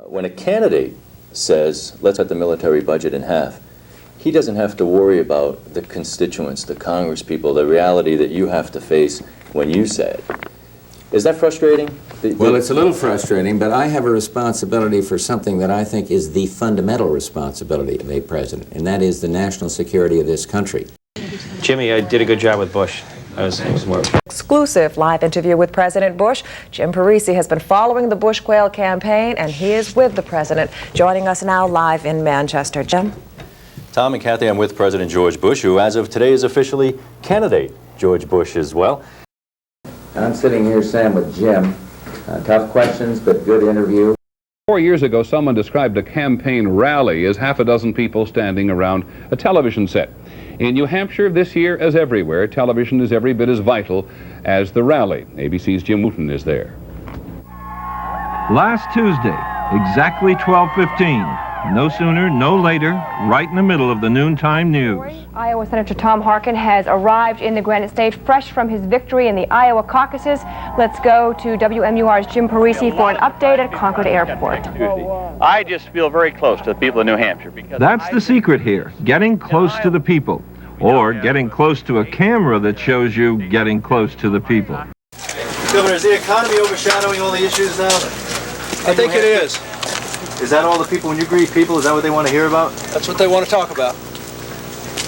When a candidate says, let's cut the military budget in half, he doesn't have to worry about the constituents, the Congress people, the reality that you have to face when you say it. Is that frustrating? Well, it's a little frustrating, but I have a responsibility for something that I think is the fundamental responsibility of a president, and that is the national security of this country. Jimmy, I did a good job with Bush. Exclusive live interview with President Bush. Jim Parisi has been following the Bush Quail campaign, and he is with the president. Joining us now live in Manchester. Jim? Tom and Kathy, I'm with President George Bush, who as of today is officially candidate George Bush as well. I'm sitting here, Sam, with Jim. Tough questions, but good interview. 4 years ago, someone described a campaign rally as half a dozen people standing around a television set. In New Hampshire, this year, as everywhere, television is every bit as vital as the rally. ABC's Jim Wooten is there. Last Tuesday, exactly 12:15. No sooner, no later, right in the middle of the noontime news. Iowa Senator Tom Harkin has arrived in the Granite State fresh from his victory in the Iowa caucuses. Let's go to WMUR's Jim Parisi for an update at Concord Airport. I just feel very close to the people of New Hampshire. Because that's the secret here, getting close to the people, or getting close to a camera that shows you getting close to the people. Governor, is the economy overshadowing all the issues now? I think it is. Is that all the people, when you greet people, is that what they want to hear about? That's what they want to talk about.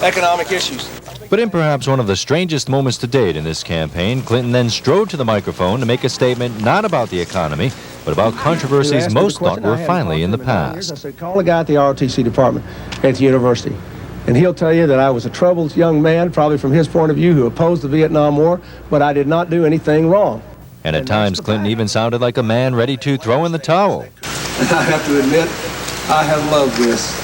Economic issues. But in perhaps one of the strangest moments to date in this campaign, Clinton then strode to the microphone to make a statement not about the economy, but about controversies most thought were finally in the past. I said, call the guy at the ROTC department at the university, and he'll tell you that I was a troubled young man, probably from his point of view, who opposed the Vietnam War, but I did not do anything wrong. And at times, Clinton even sounded like a man ready to throw in the towel. I have to admit, I have loved this.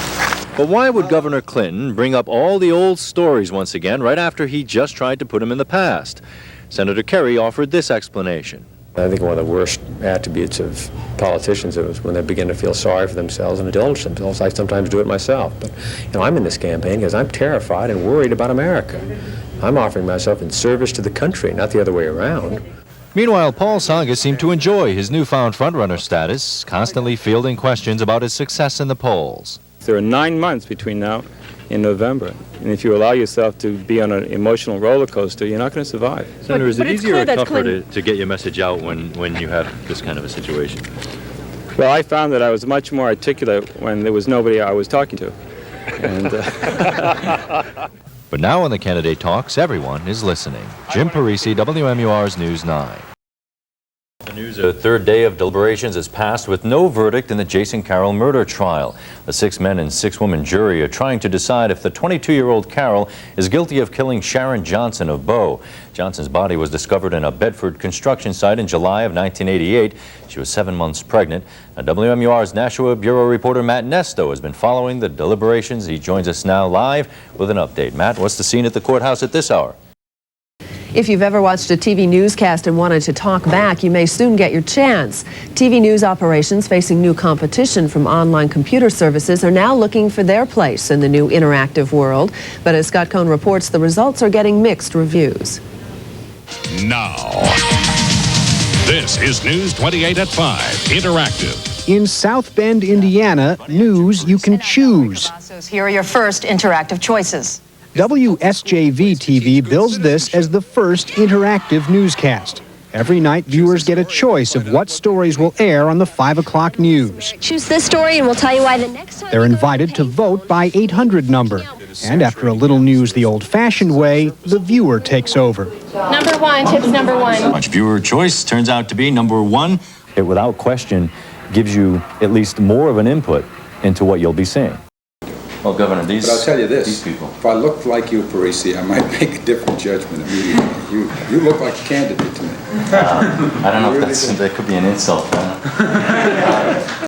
But why would Governor Clinton bring up all the old stories once again right after he just tried to put them in the past? Senator Kerry offered this explanation. I think one of the worst attributes of politicians is when they begin to feel sorry for themselves and indulge themselves. I sometimes do it myself. But I'm in this campaign because I'm terrified and worried about America. I'm offering myself in service to the country, not the other way around. Meanwhile, Paul Tsongas seemed to enjoy his newfound frontrunner status, constantly fielding questions about his success in the polls. There are 9 months between now and November, and if you allow yourself to be on an emotional roller coaster, you're not going to survive. Senator, is it easier or tougher to get your message out when you have this kind of a situation? Well, I found that I was much more articulate when there was nobody I was talking to. And, But now when the candidate talks, everyone is listening. Jim Parisi, WMUR's News 9. The news, a third day of deliberations has passed with no verdict in the Jason Carroll murder trial. A 6-man and 6-woman jury are trying to decide if the 22-year-old Carroll is guilty of killing Sharon Johnson of Bow. Johnson's body was discovered in a Bedford construction site in July of 1988. She was 7 months pregnant. Now, WMUR's Nashua Bureau reporter Matt Nesto has been following the deliberations. He joins us now live with an update. Matt, what's the scene at the courthouse at this hour? If you've ever watched a TV newscast and wanted to talk back, you may soon get your chance. TV news operations facing new competition from online computer services are now looking for their place in the new interactive world. But as Scott Cohn reports, the results are getting mixed reviews. Now, this is News 28 at 5, Interactive. In South Bend, Indiana, news you can choose. Here are your first interactive choices. WSJV-TV bills this as the first interactive newscast. Every night, viewers get a choice of what stories will air on the 5 o'clock news. Choose this story and we'll tell you why the next time. They're invited to vote by 800 number. And after a little news the old-fashioned way, the viewer takes over. Number 1, tips number 1. Much viewer choice turns out to be number 1. It, without question, gives you at least more of an input into what you'll be seeing. Well, Governor, but I'll tell you this, these people. If I looked like you, Parisi, I might make a different judgment immediately. You look like a candidate to me. I don't know if that could be an insult.